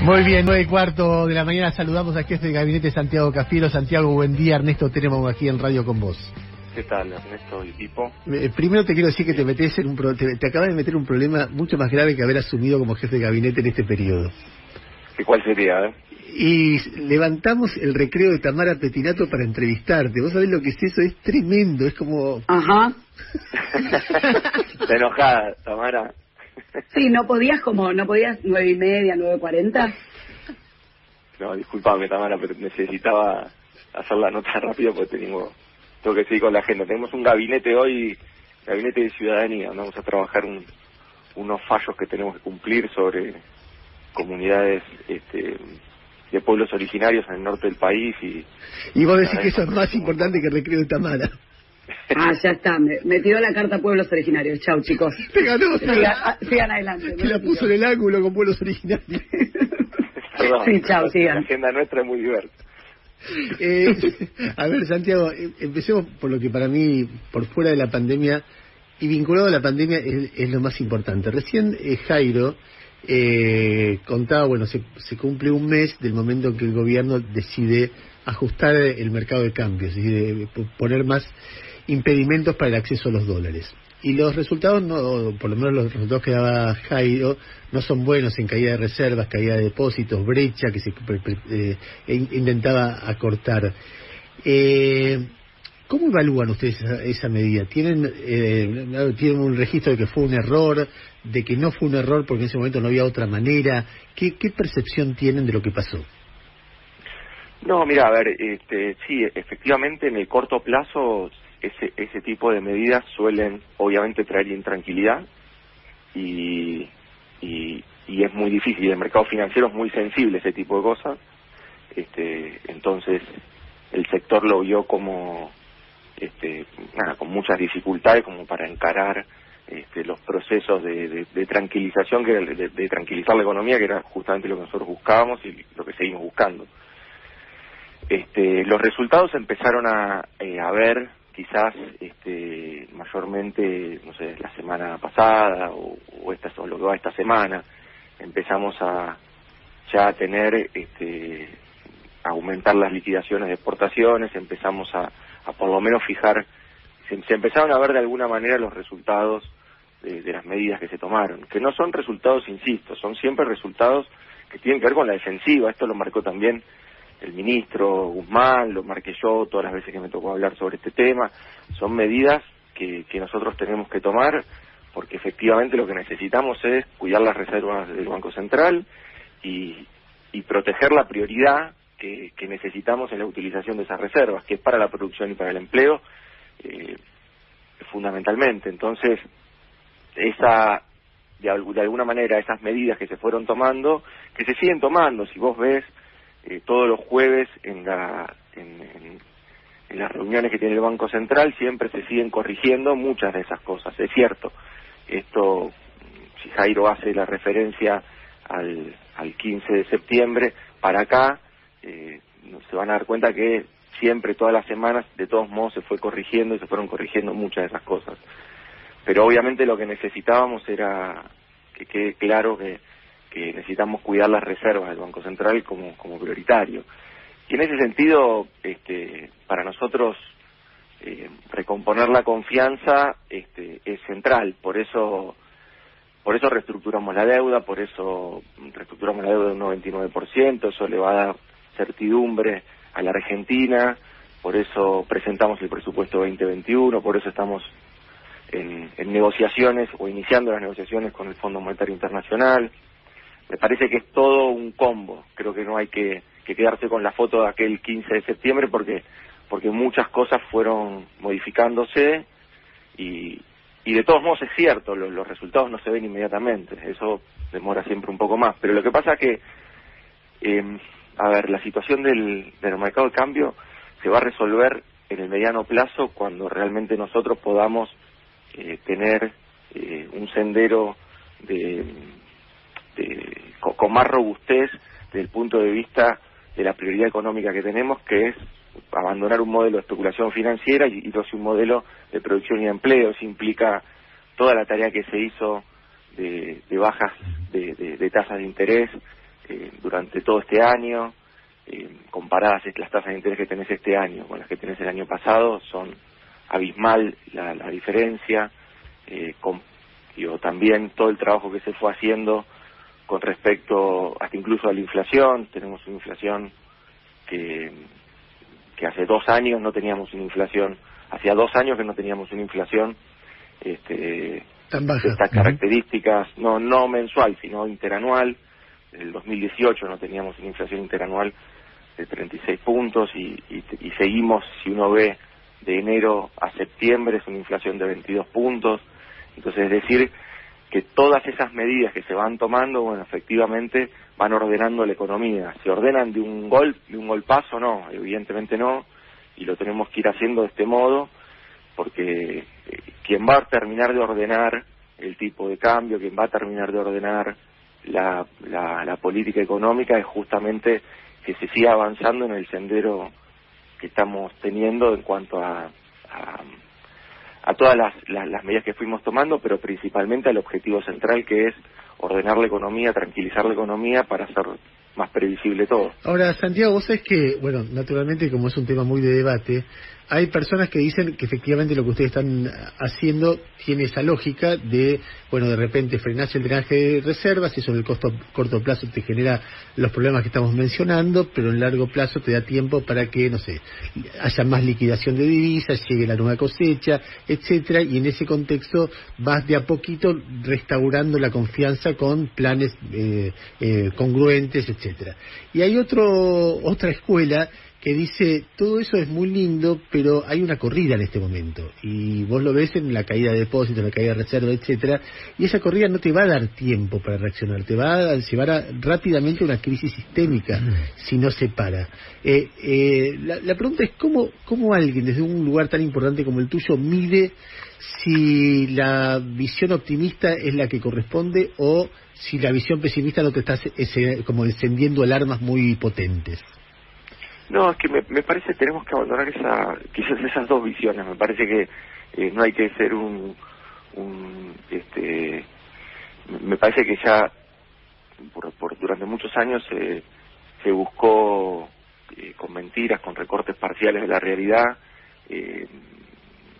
Muy bien, 9:15 de la mañana, saludamos al jefe de gabinete Santiago Cafiero. Santiago, buen día. Ernesto tenemos aquí en Radio con vos. ¿Qué tal, Ernesto y Pipo? Primero te quiero decir que te metes en te acabas de meter un problema mucho más grave que haber asumido como jefe de gabinete en este periodo. ¿Y cuál sería? Y levantamos el recreo de Tamara Petinato para entrevistarte. ¿Vos sabés lo que es eso? Es tremendo, es como... Ajá. Está enojada, Tamara. Sí, no podías 9:30, 9:40. No, discúlpame, Tamara, pero necesitaba hacer la nota rápido porque tengo que seguir con la agenda. Tenemos un gabinete hoy, gabinete de ciudadanía, donde vamos a trabajar unos fallos que tenemos que cumplir sobre comunidades de pueblos originarios en el norte del país. Y vos decís que eso es más importante que el recreo de Tamara. Ah, ya está, me tiró la carta Pueblos Originarios. Chau, chicos. Te ganó. Sigan adelante. Te la puso en el ángulo con Pueblos Originarios. Perdón, sí, chau, sigan. La agenda nuestra es muy diversa. A ver, Santiago, empecemos por lo que para mí, por fuera de la pandemia y vinculado a la pandemia, es lo más importante. Recién Jairo contaba, bueno, se cumple un mes del momento en que el gobierno decide ajustar el mercado de cambios, es decir, poner más impedimentos para el acceso a los dólares. Y los resultados, no, por lo menos los resultados que daba Jairo, no son buenos en caída de reservas, caída de depósitos, brecha que se intentaba acortar. ¿Cómo evalúan ustedes esa medida? ¿Tienen un registro de que fue un error, de que no fue un error porque en ese momento no había otra manera? ¿Qué percepción tienen de lo que pasó? No, mira, a ver, sí, efectivamente en el corto plazo ese tipo de medidas suelen obviamente traer intranquilidad y es muy difícil. El mercado financiero es muy sensible a ese tipo de cosas, entonces el sector lo vio como con muchas dificultades como para encarar los procesos de tranquilización, de tranquilizar la economía, que era justamente lo que nosotros buscábamos y lo que seguimos buscando. Los resultados empezaron a ver quizás mayormente, no sé, la semana pasada o lo que va esta semana. Empezamos a tener aumentar las liquidaciones de exportaciones, empezamos a por lo menos fijar, se empezaron a ver de alguna manera los resultados de las medidas que se tomaron, que no son resultados, insisto, son siempre resultados que tienen que ver con la defensiva. Esto lo marcó también el ministro Guzmán, lo marqué yo todas las veces que me tocó hablar sobre este tema. Son medidas que nosotros tenemos que tomar porque efectivamente lo que necesitamos es cuidar las reservas del Banco Central y proteger la prioridad que necesitamos en la utilización de esas reservas, que es para la producción y para el empleo, fundamentalmente. Entonces, de alguna manera, esas medidas que se fueron tomando, que se siguen tomando, si vos ves todos los jueves en las reuniones que tiene el Banco Central, siempre se siguen corrigiendo muchas de esas cosas. Es cierto, esto, si Jairo hace la referencia al 15 de septiembre, para acá, se van a dar cuenta que siempre, todas las semanas, de todos modos se fue corrigiendo y se fueron corrigiendo muchas de esas cosas. Pero obviamente lo que necesitábamos era que quede claro que necesitamos cuidar las reservas del Banco Central como prioritario. Y en ese sentido, para nosotros recomponer la confianza es central. Por eso reestructuramos la deuda, de un 99%, eso le va a dar certidumbre a la Argentina, por eso presentamos el presupuesto 2021, por eso estamos en negociaciones o iniciando las negociaciones con el Fondo Monetario Internacional. Me parece que es todo un combo. Creo que no hay que quedarse con la foto de aquel 15 de septiembre porque muchas cosas fueron modificándose y de todos modos es cierto, los resultados no se ven inmediatamente, eso demora siempre un poco más. Pero lo que pasa es que, la situación del mercado de cambio se va a resolver en el mediano plazo cuando realmente nosotros podamos tener un sendero con más robustez desde el punto de vista de la prioridad económica que tenemos, que es abandonar un modelo de especulación financiera y ir hacia un modelo de producción y empleo. Eso implica toda la tarea que se hizo de bajas de tasas de interés durante todo este año. Comparadas las tasas de interés que tenés este año con las que tenés el año pasado, son abismal la diferencia. También todo el trabajo que se fue haciendo con respecto hasta incluso a la inflación. Tenemos una inflación que hace 2 años no teníamos una inflación, hacía 2 años que no teníamos una inflación tan baja, de estas características, no mensual, sino interanual. En el 2018 no teníamos una inflación interanual de 36 puntos y seguimos, si uno ve de enero a septiembre, es una inflación de 22 puntos. Entonces, es decir, que todas esas medidas que se van tomando, bueno, efectivamente van ordenando la economía. ¿Se ordenan de un golpazo? No, evidentemente no, y lo tenemos que ir haciendo de este modo, porque quien va a terminar de ordenar el tipo de cambio, quien va a terminar de ordenar la política económica, es justamente que se siga avanzando en el sendero que estamos teniendo en cuanto a todas las medidas que fuimos tomando, pero principalmente al objetivo central, que es ordenar la economía, tranquilizar la economía para hacer más previsible todo. Ahora, Santiago, vos sabés que, bueno, naturalmente, como es un tema muy de debate, hay personas que dicen que efectivamente lo que ustedes están haciendo tiene esa lógica de, bueno, de repente frenás el drenaje de reservas, eso en el corto plazo te genera los problemas que estamos mencionando, pero en largo plazo te da tiempo para que, no sé, haya más liquidación de divisas, llegue la nueva cosecha, etcétera, y en ese contexto vas de a poquito restaurando la confianza con planes congruentes, etcétera. Y hay otra escuela que dice, todo eso es muy lindo, pero hay una corrida en este momento, y vos lo ves en la caída de depósitos, la caída de reserva, etcétera, y esa corrida no te va a dar tiempo para reaccionar, te va a llevar rápidamente a una crisis sistémica si no se para. La pregunta es, ¿cómo alguien desde un lugar tan importante como el tuyo mide si la visión optimista es la que corresponde o si la visión pesimista no te está como encendiendo alarmas muy potentes? No, es que me parece que tenemos que abandonar quizás esas dos visiones. Me parece que no hay que ser me parece que ya durante muchos años se buscó con mentiras, con recortes parciales de la realidad,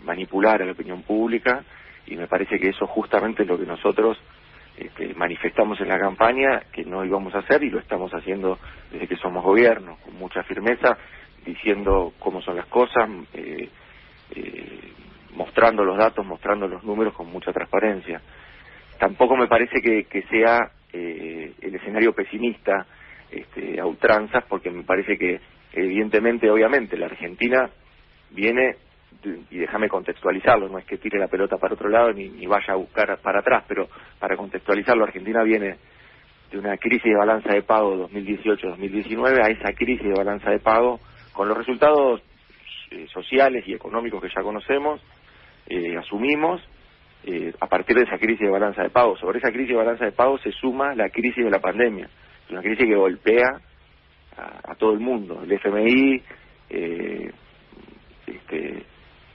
manipular a la opinión pública, y me parece que eso justamente es lo que nosotros manifestamos en la campaña que no íbamos a hacer, y lo estamos haciendo desde que somos gobierno, con mucha firmeza, diciendo cómo son las cosas, mostrando los datos, mostrando los números con mucha transparencia. Tampoco me parece que sea el escenario pesimista a ultranzas, porque me parece que evidentemente, obviamente, la Argentina viene, y déjame contextualizarlo, no es que tire la pelota para otro lado ni vaya a buscar para atrás, pero para contextualizarlo, Argentina viene de una crisis de balanza de pago 2018-2019 a esa crisis de balanza de pago con los resultados sociales y económicos que ya conocemos, asumimos, a partir de esa crisis de balanza de pago. Sobre esa crisis de balanza de pago se suma la crisis de la pandemia, es una crisis que golpea a todo el mundo. El FMI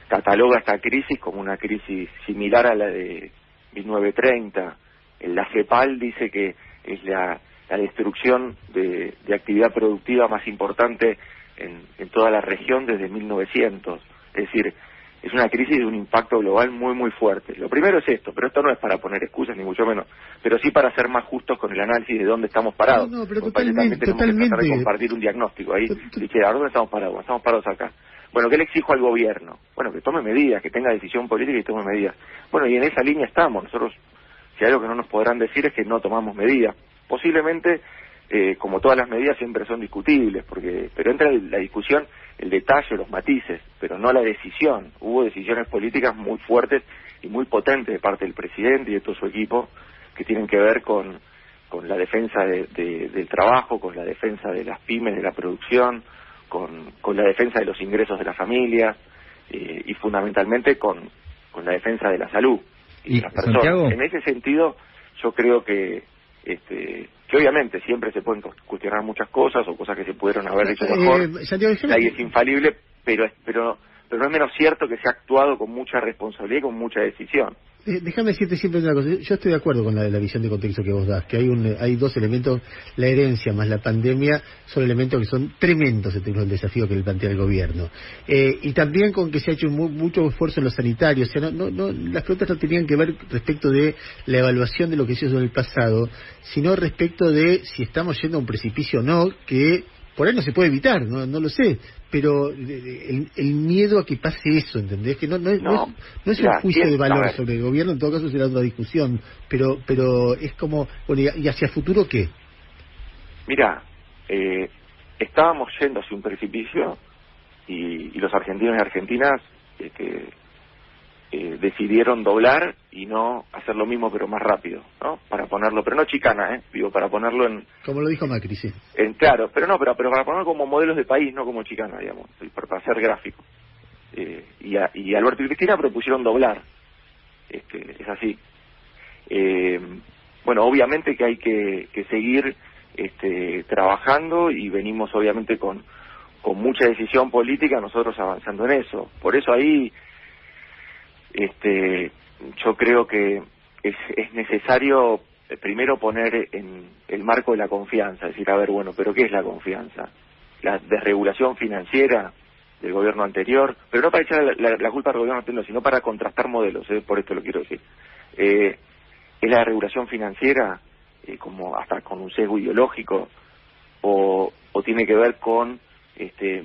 cataloga esta crisis como una crisis similar a la de 1930. La CEPAL dice que es la destrucción de actividad productiva más importante en toda la región desde 1900. Es decir, es una crisis de un impacto global muy muy fuerte. Lo primero es esto, pero esto no es para poner excusas ni mucho menos, pero sí para ser más justos con el análisis de dónde estamos parados. No, pero también tenemos que tratar de compartir un diagnóstico ahí. Dije, ¿a dónde estamos parados? Estamos parados acá. Bueno, ¿qué le exijo al gobierno? Bueno, que tome medidas, que tenga decisión política y tome medidas. Bueno, y en esa línea estamos. Nosotros, si hay algo que no nos podrán decir es que no tomamos medidas. Posiblemente, como todas las medidas, siempre son discutibles, pero entra la discusión, el detalle, los matices, pero no la decisión. Hubo decisiones políticas muy fuertes y muy potentes de parte del presidente y de todo su equipo, que tienen que ver con la defensa del trabajo, con la defensa de las pymes, de la producción, con la defensa de los ingresos de las familias, y fundamentalmente con la defensa de la salud y de las personas. Santiago, en ese sentido, yo creo que obviamente siempre se pueden cuestionar muchas cosas o cosas que se pudieron haber hecho mejor. Nadie es infalible, pero no es menos cierto que se ha actuado con mucha responsabilidad y con mucha decisión. Déjame decirte siempre una cosa. Yo estoy de acuerdo con la visión de contexto que vos das, que hay dos elementos, la herencia más la pandemia, son elementos que son tremendos en términos del desafío que le plantea el gobierno. Y también con que se ha hecho mucho esfuerzo en lo sanitario. O sea, las preguntas no tenían que ver respecto de la evaluación de lo que se hizo en el pasado, sino respecto de si estamos yendo a un precipicio o no, que por ahí no se puede evitar, no lo sé, pero el miedo a que pase eso, ¿entendés? Que no es un juicio de valor sobre el gobierno, en todo caso será otra discusión, pero es como, bueno, ¿y hacia futuro qué? Mira, estábamos yendo hacia un precipicio y los argentinos y argentinas decidieron doblar y no hacer lo mismo pero más rápido, ¿no? Para ponerlo, pero no chicana, digo, para ponerlo en... Como lo dijo Macri, sí. Claro, pero para ponerlo como modelos de país, no como chicana, digamos, para ser gráfico. Y Alberto y Cristina propusieron doblar, es así. Bueno, obviamente que hay que seguir trabajando y venimos obviamente con mucha decisión política nosotros avanzando en eso. Por eso ahí yo creo que es necesario primero poner en el marco de la confianza, decir, a ver, bueno, pero ¿qué es la confianza? La desregulación financiera del gobierno anterior, pero no para echar la culpa al gobierno anterior, sino para contrastar modelos, por esto lo quiero decir. ¿Es la desregulación financiera como hasta con un sesgo ideológico o tiene que ver con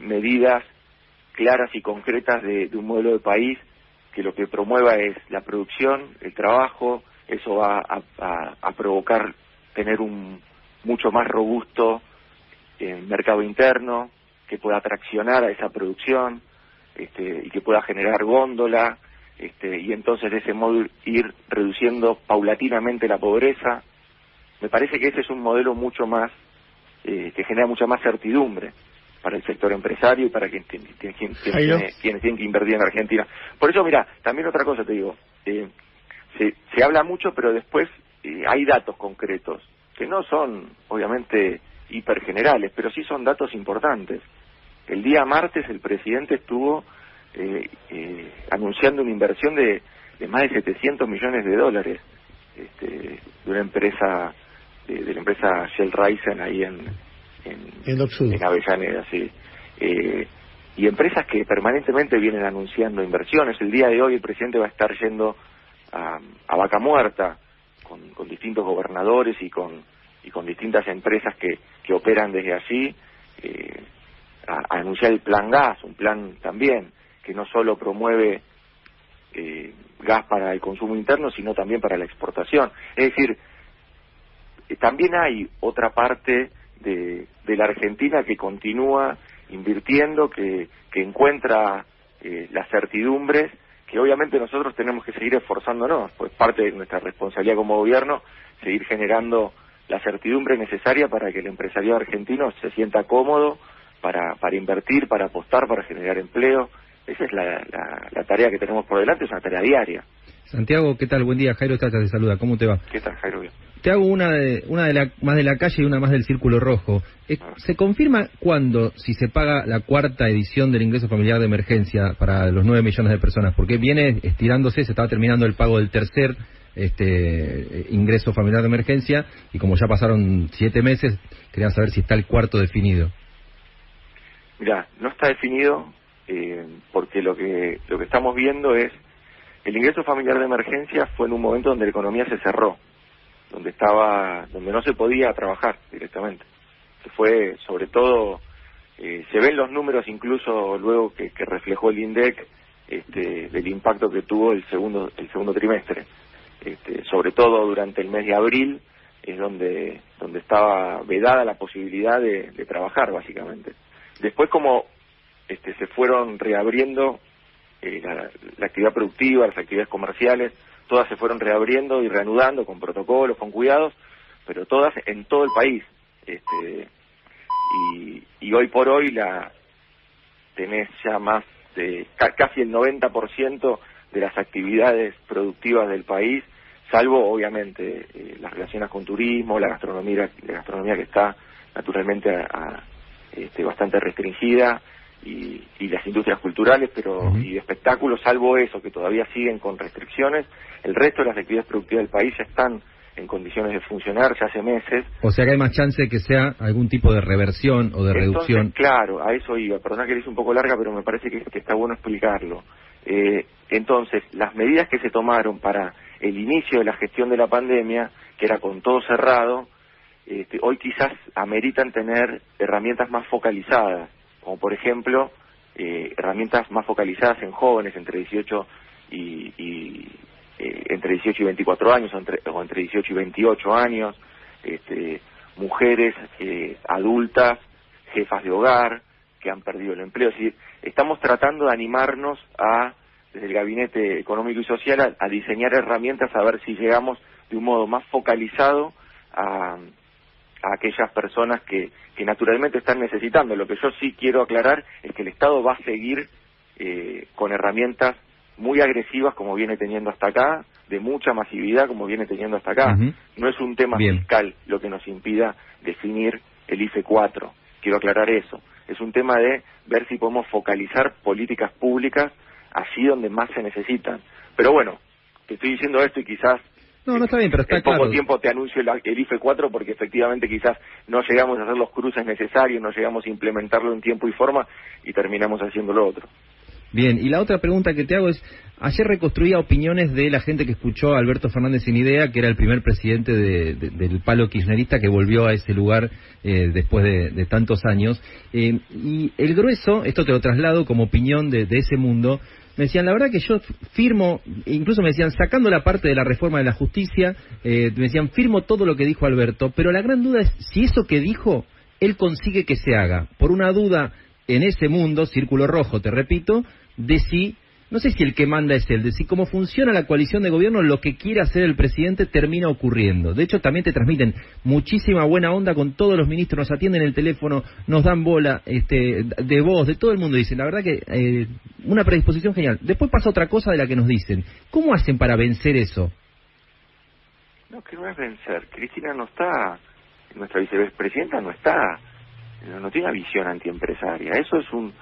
medidas claras y concretas de un modelo de país que lo que promueva es la producción, el trabajo? Eso va a provocar tener un mucho más robusto mercado interno que pueda traccionar a esa producción y que pueda generar góndola y entonces de ese modo ir reduciendo paulatinamente la pobreza. Me parece que ese es un modelo mucho más que genera mucha más certidumbre para el sector empresario y para quienes tienen que invertir en Argentina. Por eso, mira, también otra cosa te digo, se habla mucho, pero después hay datos concretos, que no son, obviamente, hipergenerales, pero sí son datos importantes. El día martes el presidente estuvo anunciando una inversión de más de $700 millones de una empresa, de la empresa Shell Ryzen ahí en Avellaneda, sí. Y empresas que permanentemente vienen anunciando inversiones. El día de hoy el presidente va a estar yendo a Vaca Muerta con distintos gobernadores y con distintas empresas que operan desde allí a anunciar el plan gas, un plan también que no solo promueve gas para el consumo interno, sino también para la exportación. Es decir, también hay otra parte de la Argentina que continúa invirtiendo, que encuentra las certidumbres, que obviamente nosotros tenemos que seguir esforzándonos, pues parte de nuestra responsabilidad como gobierno, seguir generando la certidumbre necesaria para que el empresariado argentino se sienta cómodo para invertir, para apostar, para generar empleo. Esa es la tarea que tenemos por delante, es una tarea diaria. Santiago, ¿qué tal? Buen día, Jairo Tata te saluda, ¿cómo te va? ¿Qué tal, Jairo? Bien. Te hago una más de la calle y una más del Círculo Rojo. ¿Se confirma cuándo, si se paga la cuarta edición del ingreso familiar de emergencia para los 9 millones de personas? Porque viene estirándose, se estaba terminando el pago del tercer ingreso familiar de emergencia y como ya pasaron 7 meses, quería saber si está el cuarto definido. Mirá, no está definido porque lo que estamos viendo es el ingreso familiar de emergencia fue en un momento donde la economía se cerró, donde no se podía trabajar directamente. Se fue, sobre todo, se ven los números incluso luego que reflejó el INDEC del impacto que tuvo el segundo trimestre. Sobre todo durante el mes de abril es donde estaba vedada la posibilidad de trabajar, básicamente. Después, como se fueron reabriendo la actividad productiva, las actividades comerciales, todas se fueron reabriendo y reanudando con protocolos, con cuidados, pero todas en todo el país. Y hoy por hoy tenés ya más de casi el 90% de las actividades productivas del país, salvo obviamente las relacionadas con turismo, la gastronomía que está naturalmente bastante restringida, y las industrias culturales, pero y de espectáculos, salvo eso, que todavía siguen con restricciones. El resto de las actividades productivas del país ya están en condiciones de funcionar ya hace meses. O sea que hay más chance de que sea algún tipo de reversión o de reducción. Claro, a eso iba. Perdona que le hice un poco larga, pero me parece que está bueno explicarlo. Entonces, las medidas que se tomaron para el inicio de la gestión de la pandemia, que era con todo cerrado, hoy quizás ameritan tener herramientas más focalizadas, como por ejemplo, herramientas más focalizadas en jóvenes entre 18 y 24 años o entre 18 y 28 años, mujeres adultas, jefas de hogar que han perdido el empleo. Es decir, estamos tratando de animarnos desde el Gabinete Económico y Social a diseñar herramientas a ver si llegamos de un modo más focalizado a aquellas personas que naturalmente están necesitando. Lo que yo sí quiero aclarar es que el Estado va a seguir con herramientas muy agresivas como viene teniendo hasta acá, de mucha masividad como viene teniendo hasta acá. No es un tema fiscal lo que nos impida definir el IFE 4, quiero aclarar eso. Es un tema de ver si podemos focalizar políticas públicas allí donde más se necesitan. Pero bueno, te estoy diciendo esto y quizás no está bien, pero está claro. En poco tiempo te anuncio el IFE 4 porque efectivamente quizás no llegamos a hacer los cruces necesarios, no llegamos a implementarlo en tiempo y forma y terminamos haciendo lo otro. Bien, y la otra pregunta que te hago es, ayer reconstruía opiniones de la gente que escuchó a Alberto Fernández Sin Idea, que era el primer presidente del palo kirchnerista que volvió a ese lugar después de tantos años, y el grueso, esto te lo traslado como opinión de ese mundo, me decían, la verdad que yo firmo, incluso me decían, sacando la parte de la reforma de la justicia, me decían, firmo todo lo que dijo Alberto, pero la gran duda es si eso que dijo, él consigue que se haga, por una duda en ese mundo, círculo rojo, te repito, de si, no sé si el que manda es él, de si cómo funciona la coalición de gobierno, lo que quiere hacer el presidente termina ocurriendo. De hecho, también te transmiten muchísima buena onda con todos los ministros, nos atienden el teléfono, nos dan bola, de voz, de todo el mundo. Dicen, la verdad que una predisposición genial. Después pasa otra cosa de la que nos dicen. ¿Cómo hacen para vencer eso? No, que no es vencer. Cristina no está, nuestra vicepresidenta no está, no tiene una visión antiempresaria. Eso es un...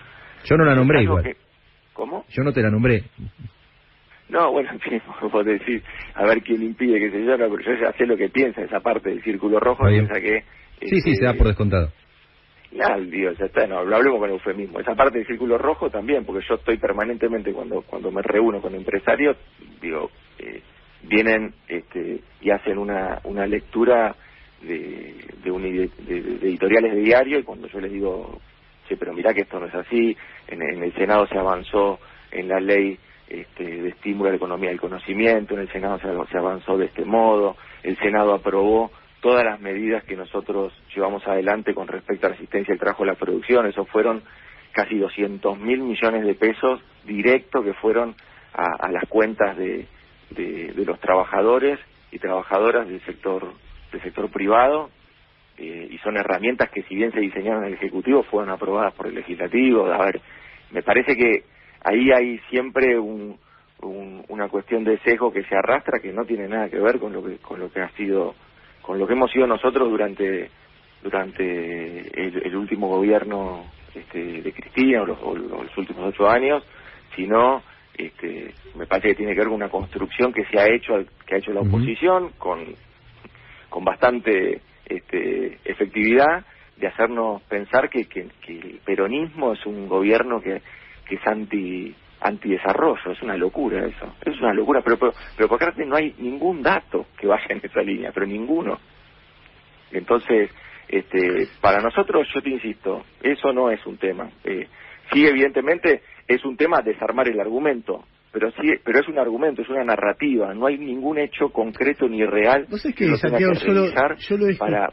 Yo no la nombré igual. ¿Cómo? Yo no te la nombré. No, bueno, en fin, vos decir, a ver quién impide que se llore, pero yo ya sé lo que piensa esa parte del círculo rojo, piensa que... Sí, se da por descontado. Ya, digo, ya está, no, lo hablemos con eufemismo. Esa parte del círculo rojo también, porque yo estoy permanentemente, cuando me reúno con empresarios, digo, vienen y hacen una lectura de editoriales de diario, y cuando yo les digo... Sí, pero mirá que esto no es así. En el Senado se avanzó en la ley de estímulo a la economía del conocimiento, en el Senado se avanzó de este modo, el Senado aprobó todas las medidas que nosotros llevamos adelante con respecto a la asistencia al trabajo y la producción. Eso fueron casi 200.000 millones de pesos directos que fueron a las cuentas de los trabajadores y trabajadoras del sector privado. Y son herramientas que, si bien se diseñaron en el Ejecutivo, fueron aprobadas por el Legislativo. A ver, me parece que ahí hay siempre una cuestión de sesgo que se arrastra, que no tiene nada que ver con lo que ha sido, con lo que hemos sido nosotros durante el último gobierno de Cristina o los últimos 8 años, sino me parece que tiene que ver con una construcción que ha hecho la oposición con bastante efectividad, de hacernos pensar que el peronismo es un gobierno que es antidesarrollo. Es una locura eso, es una locura, pero por parte no hay ningún dato que vaya en esa línea, pero ninguno. Entonces, para nosotros, yo te insisto, eso no es un tema. Sí, evidentemente es un tema desarmar el argumento, pero es un argumento, es una narrativa, no hay ningún hecho concreto ni real que lo tenga que revisar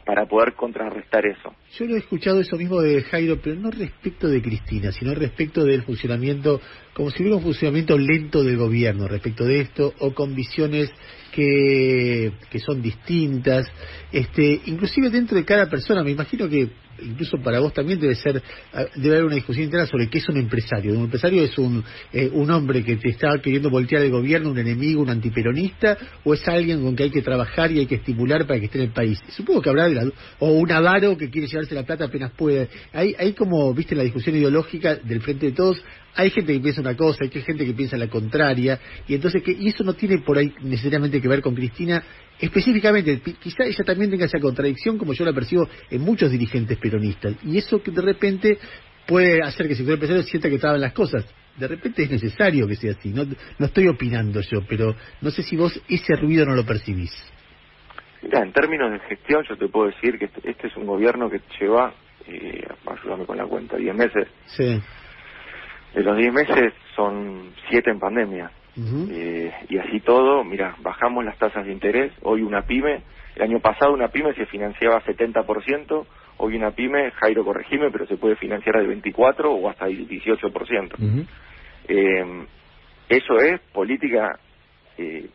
para poder contrarrestar eso. Yo lo he escuchado eso mismo de Jairo, pero no respecto de Cristina, sino respecto del funcionamiento, como como si hubiera un funcionamiento lento del gobierno respecto de esto, o con visiones que son distintas, inclusive dentro de cada persona. Me imagino que incluso para vos también debe haber una discusión interna sobre qué es un empresario. Un empresario es un hombre que te está queriendo voltear el gobierno, un enemigo, un antiperonista, o es alguien con que hay que trabajar y hay que estimular para que esté en el país. Supongo que habrá o un avaro que quiere llevarse la plata apenas puede. Hay como, viste, la discusión ideológica del Frente de Todos. Hay gente que piensa una cosa, hay gente que piensa la contraria, y entonces y eso no tiene por ahí necesariamente que ver con Cristina específicamente. Quizá ella también tenga esa contradicción, como yo la percibo en muchos dirigentes peronistas, y eso que de repente puede hacer que el sector empresario sienta que traban las cosas. De repente es necesario que sea así. No estoy opinando yo, pero no sé si vos ese ruido no lo percibís. Mira, en términos de gestión yo te puedo decir que este es un gobierno que lleva, ayúdame con la cuenta, 10 meses. Sí. De los 10 meses son 7 en pandemia. Y así todo, mira, bajamos las tasas de interés. Hoy una pyme, el año pasado una pyme se financiaba 70%, hoy una pyme, Jairo corregime, pero se puede financiar al 24% o hasta el 18%. Eso es política de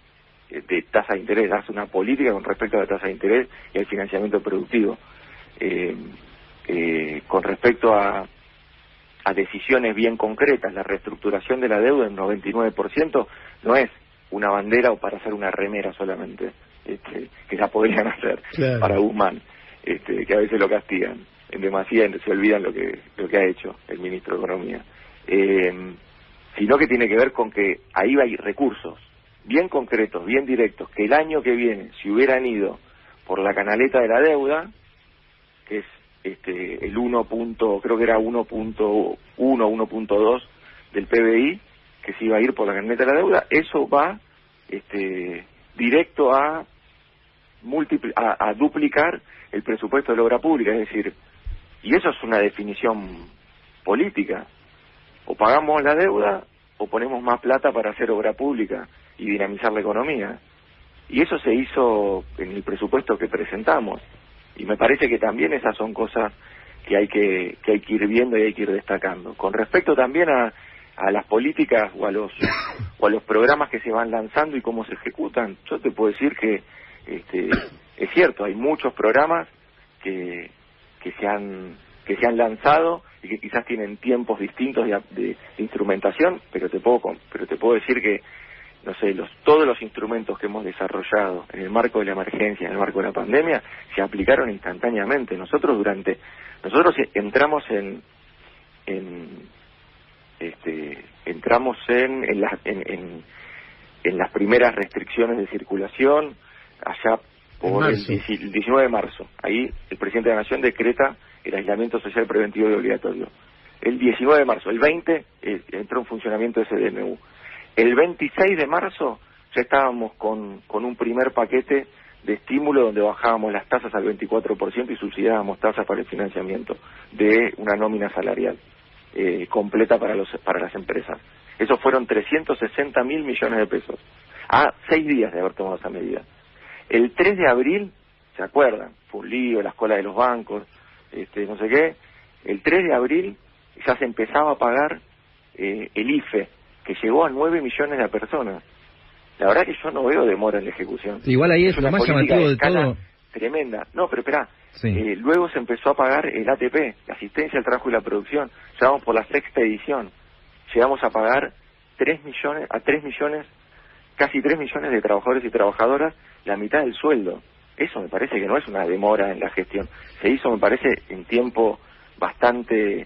tasa de interés, hace una política con respecto a la tasa de interés y al financiamiento productivo. Con respecto a decisiones bien concretas, la reestructuración de la deuda en 99% no es una bandera o para hacer una remera solamente, que ya podrían hacer, claro, para Guzmán, que a veces lo castigan en demasía y se olvidan lo que ha hecho el ministro de Economía, sino que tiene que ver con que ahí hay recursos bien concretos, bien directos, que el año que viene, si hubieran ido por la canaleta de la deuda, que es el 1. Creo que era 1.1, 1.2 del PBI, que se iba a ir por la canaleta de la deuda, eso va directo a duplicar el presupuesto de la obra pública, es decir, y eso es una definición política: o pagamos la deuda o ponemos más plata para hacer obra pública y dinamizar la economía. Y eso se hizo en el presupuesto que presentamos. Y me parece que también esas son cosas que hay que ir viendo y hay que ir destacando. Con respecto también a las políticas o a los programas que se van lanzando y cómo se ejecutan, yo te puedo decir que es cierto, hay muchos programas que se han lanzado y que quizás tienen tiempos distintos de instrumentación, pero te puedo decir que, no sé, todos los instrumentos que hemos desarrollado en el marco de la emergencia, en el marco de la pandemia, se aplicaron instantáneamente. Nosotros entramos en las primeras restricciones de circulación allá por el 19 de marzo. Ahí el presidente de la Nación decreta el aislamiento social preventivo y obligatorio. El 19 de marzo, el 20 entró en funcionamiento ese DNU. El 26 de marzo ya estábamos con un primer paquete de estímulo donde bajábamos las tasas al 24% y subsidiábamos tasas para el financiamiento de una nómina salarial completa para las empresas. Esos fueron 360.000 millones de pesos. 6 días de haber tomado esa medida. El 3 de abril, ¿se acuerdan? Fue un lío, las colas de los bancos, no sé qué. El 3 de abril ya se empezaba a pagar el IFE, que llegó a 9 millones de personas. La verdad que yo no veo demora en la ejecución. Igual ahí es lo más llamativo de todo. Tremenda. No, pero esperá. Sí. Luego se empezó a pagar el ATP, la asistencia al trabajo y la producción. Ya vamos por la 6ª edición. Llegamos a pagar 3 millones, casi 3 millones de trabajadores y trabajadoras, la mitad del sueldo. Eso me parece que no es una demora en la gestión. Se hizo, me parece, en tiempo bastante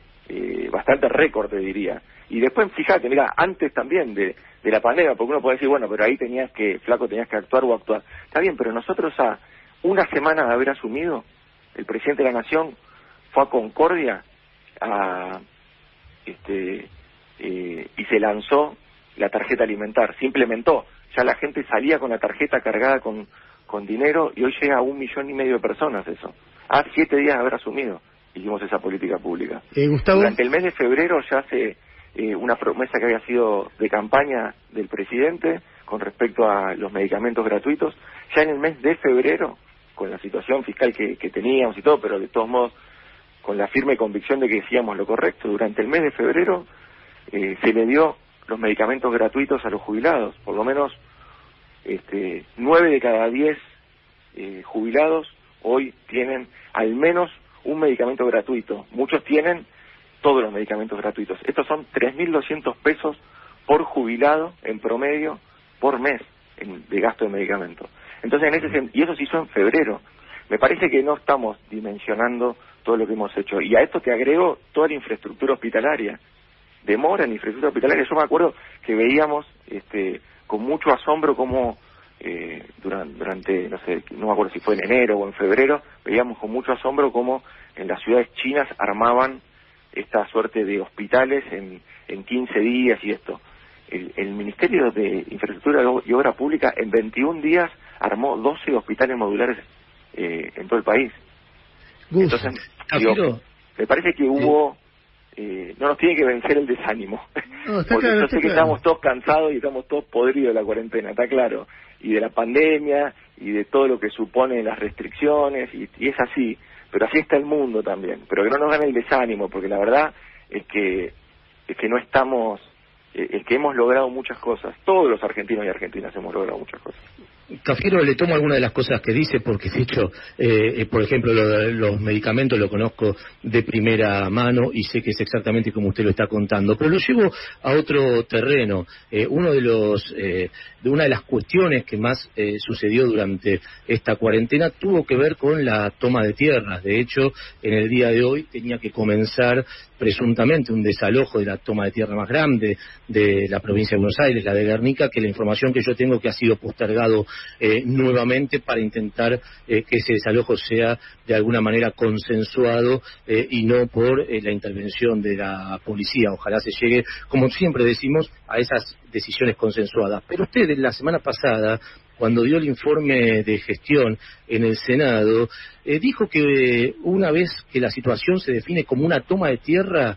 récord, te diría. Y después, fíjate, mira, antes también de la pandemia, porque uno puede decir, bueno, pero ahí tenías que actuar o actuar. Está bien, pero nosotros a una semana de haber asumido, el presidente de la Nación fue a Concordia y se lanzó la tarjeta alimentar, se implementó. Ya la gente salía con la tarjeta cargada con dinero y hoy llega a 1,5 millones de personas eso. 7 días de haber asumido, hicimos esa política pública. Gustavo. Durante el mes de febrero ya una promesa que había sido de campaña del presidente con respecto a los medicamentos gratuitos, ya en el mes de febrero, con la situación fiscal que teníamos y todo, pero de todos modos con la firme convicción de que decíamos lo correcto, durante el mes de febrero se le dio los medicamentos gratuitos a los jubilados. Por lo menos 9 de cada 10 jubilados hoy tienen al menos un medicamento gratuito. Muchos tienen todos los medicamentos gratuitos. Estos son 3.200 pesos por jubilado en promedio por mes de gasto de medicamentos. Entonces, y eso se hizo en febrero. Me parece que no estamos dimensionando todo lo que hemos hecho. Y a esto te agrego toda la infraestructura hospitalaria. Demora en infraestructura hospitalaria. Yo me acuerdo que veíamos con mucho asombro cómo durante, no sé, no me acuerdo si fue en enero o en febrero, veíamos con mucho asombro cómo en las ciudades chinas armaban esta suerte de hospitales en 15 días y esto. El Ministerio de Infraestructura y Obra Pública en 21 días armó 12 hospitales modulares en todo el país. Entonces, me parece que hubo... no nos tiene que vencer el desánimo. No, porque claro, yo sé que estamos todos cansados y estamos todos podridos de la cuarentena, está claro. Y de la pandemia y de todo lo que supone las restricciones y es así. Pero así está el mundo también. Pero que no nos gane el desánimo, porque la verdad es que no estamos... es que hemos logrado muchas cosas. Todos los argentinos y argentinas hemos logrado muchas cosas. Cafiero, le tomo alguna de las cosas que dice, porque de hecho, por ejemplo, los medicamentos lo conozco de primera mano y sé que es exactamente como usted lo está contando, pero lo llevo a otro terreno. Una de las cuestiones que más sucedió durante esta cuarentena tuvo que ver con la toma de tierras. De hecho, en el día de hoy tenía que comenzar presuntamente un desalojo de la toma de tierra más grande de la provincia de Buenos Aires, la de Guernica, que la información que yo tengo que ha sido postergado nuevamente para intentar que ese desalojo sea de alguna manera consensuado y no por la intervención de la policía. Ojalá se llegue, como siempre decimos, a esas decisiones consensuadas. Pero usted, la semana pasada, cuando dio el informe de gestión en el Senado, dijo que una vez que la situación se define como una toma de tierra,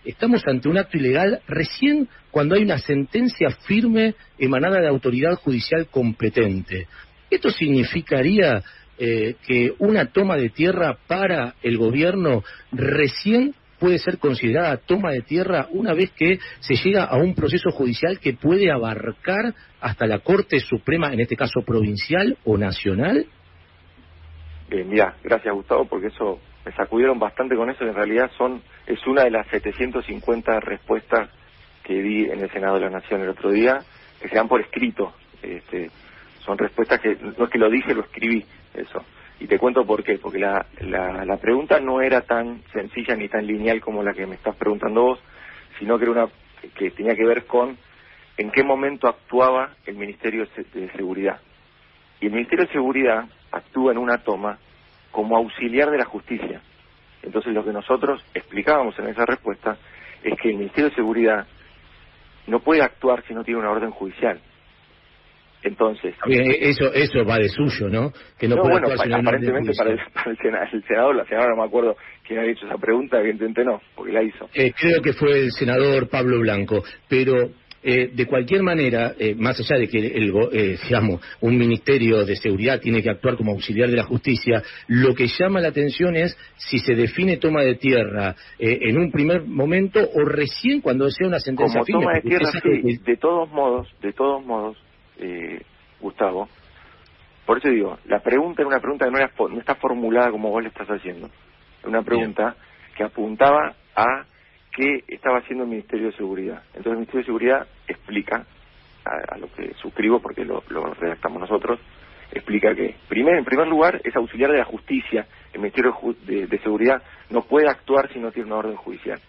estamos ante un acto ilegal recién cuando hay una sentencia firme emanada de la autoridad judicial competente. ¿Esto significaría que una toma de tierra para el gobierno recién puede ser considerada toma de tierra una vez que se llega a un proceso judicial que puede abarcar hasta la Corte Suprema, en este caso provincial o nacional? Mira, gracias Gustavo, porque eso me sacudieron bastante con eso, y en realidad es una de las 750 respuestas que di en el Senado de la Nación el otro día, que se dan por escrito. Son respuestas que no es que lo dije, lo escribí, eso. Y te cuento por qué, porque la pregunta no era tan sencilla ni tan lineal como la que me estás preguntando vos, sino que era que tenía que ver con en qué momento actuaba el Ministerio de Seguridad. Y el Ministerio de Seguridad actúa en una toma como auxiliar de la justicia. Entonces lo que nosotros explicábamos en esa respuesta es que el Ministerio de Seguridad no puede actuar si no tiene una orden judicial. Entonces... Eso va de suyo, ¿no? Que no puede actuar sin aparentemente para el senador, la senadora, no me acuerdo quién había hecho esa pregunta, evidentemente no, porque la hizo. Creo que fue el senador Pablo Blanco, pero... de cualquier manera, más allá de que digamos, un Ministerio de Seguridad tiene que actuar como auxiliar de la justicia, lo que llama la atención es si se define toma de tierra en un primer momento o recién cuando sea una sentencia firme. Como toma de tierra, sí, de todos modos, Gustavo, por eso digo, la pregunta era una pregunta que no está formulada como vos le estás haciendo. Es una pregunta que apuntaba a qué estaba haciendo el Ministerio de Seguridad. Entonces el Ministerio de Seguridad explica, a lo que suscribo porque lo redactamos nosotros, explica que, en primer lugar, es auxiliar de la justicia. El Ministerio de Seguridad no puede actuar si no tiene una orden judicial.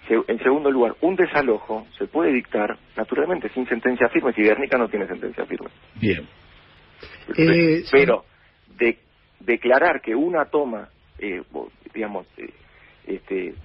En segundo lugar, un desalojo se puede dictar, naturalmente, sin sentencia firme, si Guernica no tiene sentencia firme. Bien. Pero, declarar que una toma,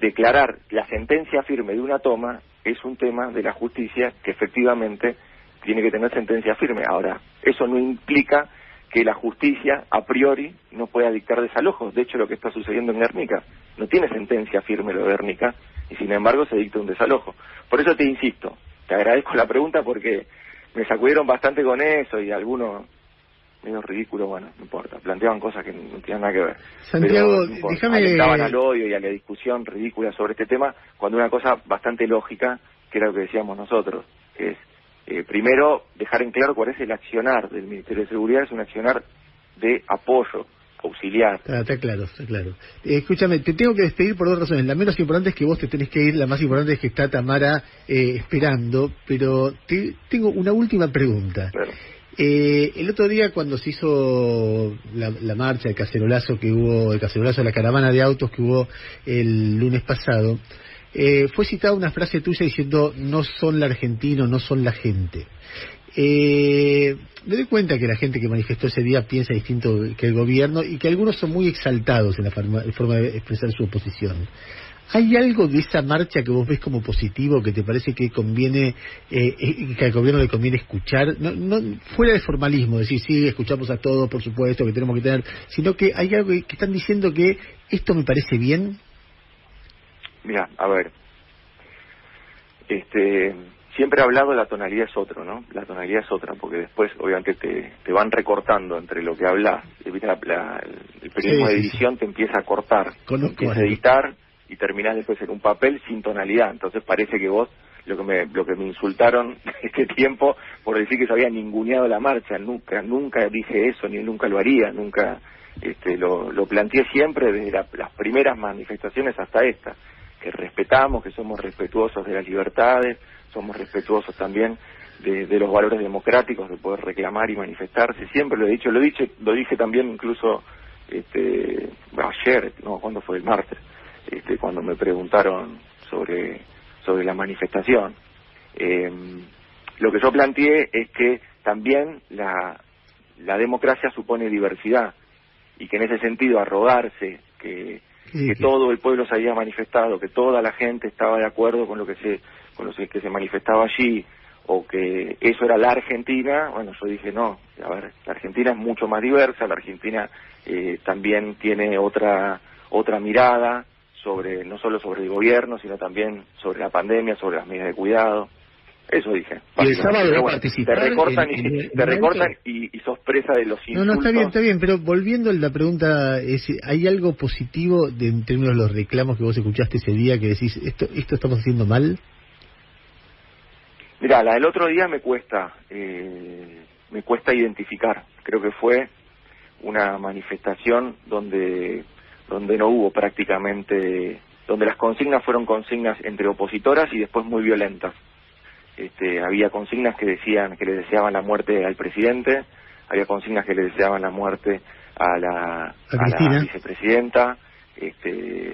declarar la sentencia firme de una toma es un tema de la justicia que efectivamente tiene que tener sentencia firme. Ahora, eso no implica que la justicia a priori no pueda dictar desalojos. De hecho, lo que está sucediendo en Guernica no tiene sentencia firme lo de Guernica y sin embargo se dicta un desalojo. Por eso te insisto, te agradezco la pregunta porque me sacudieron bastante con eso y algunos medio ridículo, bueno, no importa, planteaban cosas que no tenían nada que ver. Santiago, pero, déjame... alentaban al odio y a la discusión ridícula sobre este tema, cuando una cosa bastante lógica, que era lo que decíamos nosotros. que es, primero, dejar en claro cuál es el accionar del Ministerio de Seguridad. Es un accionar de apoyo, auxiliar. Está claro, está claro. Escúchame, te tengo que despedir por dos razones. La menos importante es que vos te tenés que ir, la más importante es que está Tamara esperando, pero tengo una última pregunta. Claro. El otro día cuando se hizo la marcha, el cacerolazo de la caravana de autos que hubo el lunes pasado, fue citada una frase tuya diciendo: no son la Argentina, no son la gente. Me doy cuenta que la gente que manifestó ese día piensa distinto que el gobierno y que algunos son muy exaltados en la forma de expresar su oposición. ¿Hay algo de esa marcha que vos ves como positivo, que te parece que conviene, que al gobierno le conviene escuchar? No fuera de formalismo, decir sí, escuchamos a todos, por supuesto, que tenemos que tener, sino que hay algo que están diciendo que esto me parece bien. Mira, a ver, siempre he hablado, la tonalidad es otra, ¿no? La tonalidad es otra, porque después, obviamente, te van recortando entre lo que hablas. El periodismo de edición te empieza a cortar, empieza a editar, y terminás después en un papel sin tonalidad. Entonces parece que vos, lo que me insultaron este tiempo, por decir que se había ninguneado la marcha, nunca dije eso, ni nunca lo haría, nunca lo planteé siempre desde las primeras manifestaciones hasta esta, que respetamos, que somos respetuosos de las libertades, somos respetuosos también de los valores democráticos, de poder reclamar y manifestarse. Siempre lo he dicho, lo dije también incluso ayer, no, ¿cuándo fue? El martes, cuando me preguntaron sobre la manifestación. Lo que yo planteé es que también la democracia supone diversidad, y que en ese sentido arrogarse que todo el pueblo se había manifestado, que toda la gente estaba de acuerdo con lo que se manifestaba allí, o que eso era la Argentina, bueno, yo dije no, a ver, la Argentina es mucho más diversa, la Argentina también tiene otra mirada no solo sobre el gobierno, sino también sobre la pandemia, sobre las medidas de cuidado. Eso dije. Y el sábado va a participar. Te recortan y sos presa de los insultos. No, está bien, pero volviendo a la pregunta, ¿hay algo positivo en términos de los reclamos que vos escuchaste ese día que decís, esto estamos haciendo mal? Mirá, la del otro día me cuesta identificar. Creo que fue una manifestación donde no hubo prácticamente, donde las consignas fueron consignas entre opositoras y después muy violentas. Había consignas que decían que le deseaban la muerte al presidente, había consignas que le deseaban la muerte a la vicepresidenta.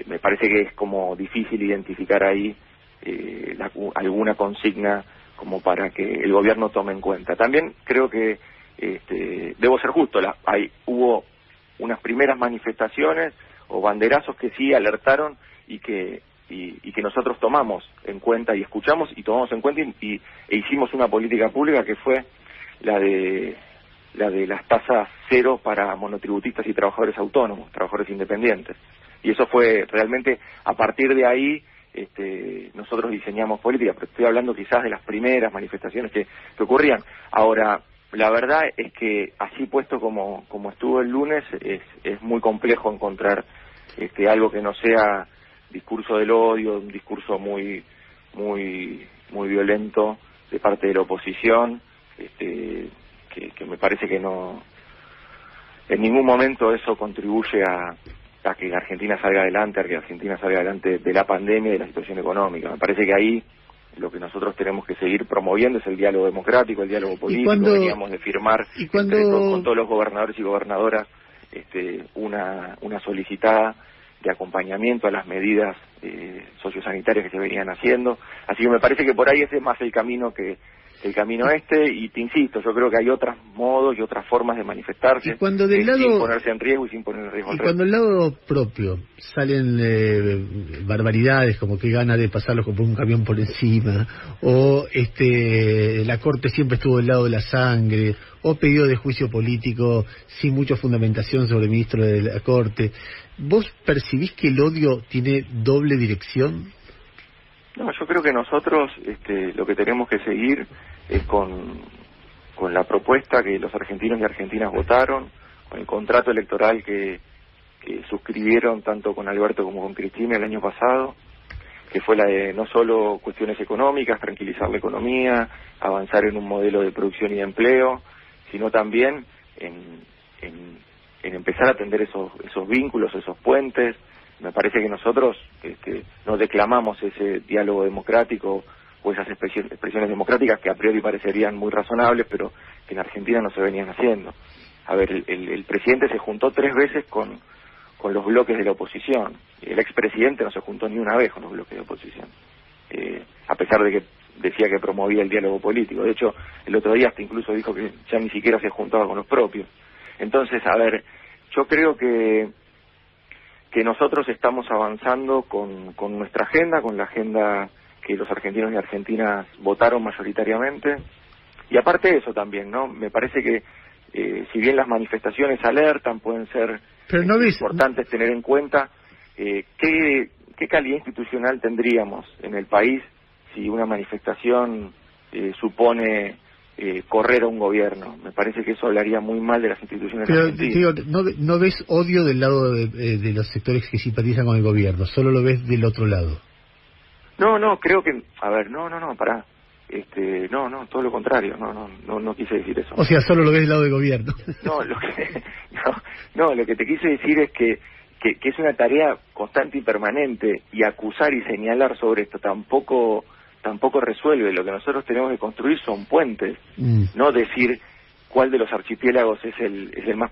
Me parece que es como difícil identificar ahí alguna consigna como para que el gobierno tome en cuenta. También creo que debo ser justo, hubo unas primeras manifestaciones o banderazos que sí alertaron y que nosotros tomamos en cuenta y escuchamos y tomamos en cuenta e hicimos una política pública que fue la de las tasas cero para monotributistas y trabajadores autónomos, trabajadores independientes. Y eso fue realmente, a partir de ahí nosotros diseñamos política, pero estoy hablando quizás de las primeras manifestaciones que ocurrían. Ahora, la verdad es que así puesto como estuvo el lunes, es muy complejo encontrar algo que no sea discurso del odio, un discurso muy violento de parte de la oposición, que me parece que no, en ningún momento eso contribuye a que Argentina salga adelante, de la pandemia y de la situación económica. Me parece que ahí lo que nosotros tenemos que seguir promoviendo es el diálogo democrático, el diálogo político. Veníamos de firmar con todos los gobernadores y gobernadoras una solicitada de acompañamiento a las medidas sociosanitarias que se venían haciendo. Así que me parece que por ahí ese es más el camino y te insisto, yo creo que hay otros modos y otras formas de manifestarse, sin ponerse en riesgo y sin poner en riesgo al resto. Cuando del lado propio salen barbaridades como que gana de pasarlos por un camión por encima, o la Corte siempre estuvo del lado de la sangre, o pedido de juicio político sin mucha fundamentación sobre el ministro de la Corte, ¿vos percibís que el odio tiene doble dirección? No, yo creo que nosotros lo que tenemos que seguir es con la propuesta que los argentinos y argentinas votaron, con el contrato electoral que suscribieron tanto con Alberto como con Cristina el año pasado, que fue la de no solo cuestiones económicas, tranquilizar la economía, avanzar en un modelo de producción y de empleo, sino también en empezar a atender esos vínculos, esos puentes. Me parece que nosotros no declamamos ese diálogo democrático o esas expresiones democráticas que a priori parecerían muy razonables, pero que en Argentina no se venían haciendo. A ver, el presidente se juntó 3 veces con los bloques de la oposición. El expresidente no se juntó ni una vez con los bloques de oposición, a pesar de que decía que promovía el diálogo político. De hecho, el otro día hasta incluso dijo que ya ni siquiera se juntaba con los propios. Entonces, a ver, yo creo que nosotros estamos avanzando con nuestra agenda, con la agenda que los argentinos y argentinas votaron mayoritariamente. Y aparte de eso también, ¿no? Me parece que si bien las manifestaciones alertan, pueden ser importantes tener en cuenta qué calidad institucional tendríamos en el país si una manifestación supone correr a un gobierno. Me parece que eso hablaría muy mal de las instituciones argentinas. Pero no ves odio del lado de los sectores que simpatizan con el gobierno, solo lo ves del otro lado. No, creo que, a ver, pará. No, todo lo contrario, no quise decir eso. O sea, solo lo ves del lado del gobierno. Lo que te quise decir es que es una tarea constante y permanente, y acusar y señalar sobre esto tampoco resuelve. Lo que nosotros tenemos que construir son puentes, no decir cuál de los archipiélagos es el más